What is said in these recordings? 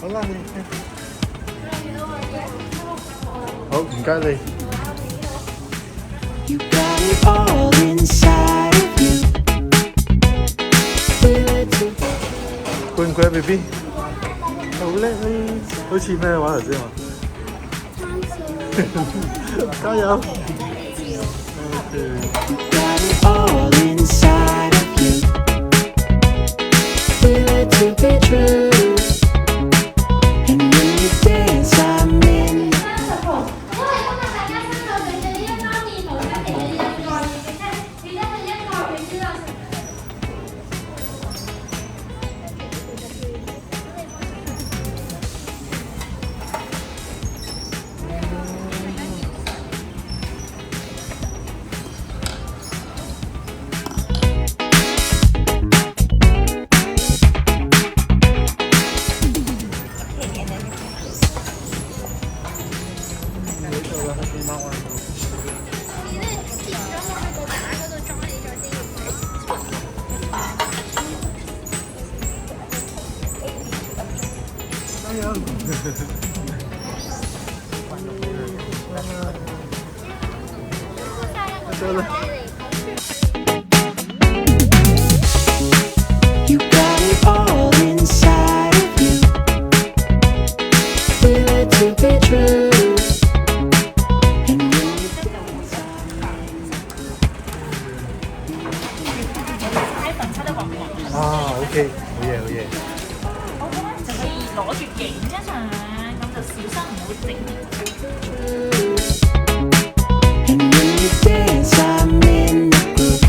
好啦，你好，唔該你。You got it all inside of you. Good and great, baby. 好叻你，好似咩話頭先話？加油！ You got it all inside of you. Feel it to be true. You got it all inside of you. Feel it to be true. And when you dance, OK， 好嘢，好嘢。就可以攞住影一張相，咁就小心唔好整跌。And when you dance, I'm in the groove.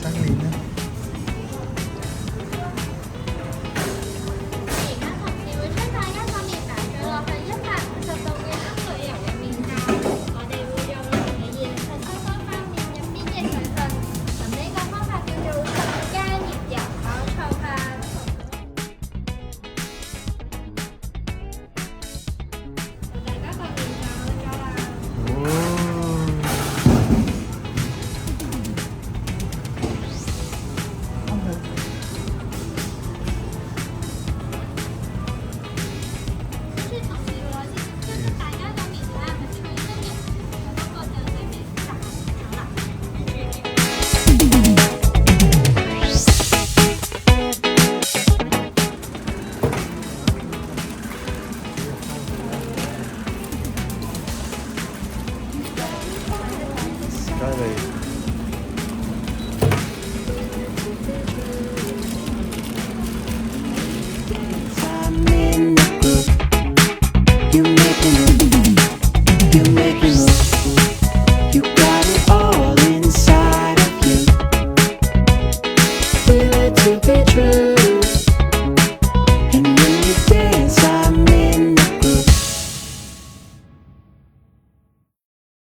张琳呢？而家同事會將大家個面打咗落去150度嘅深水油入面㗎。我哋會用溶嘅嘢去收翻塊面入邊嘅水分。咁呢個方法叫做加熱油，冇錯㗎。大家個面就好咗啦。加你。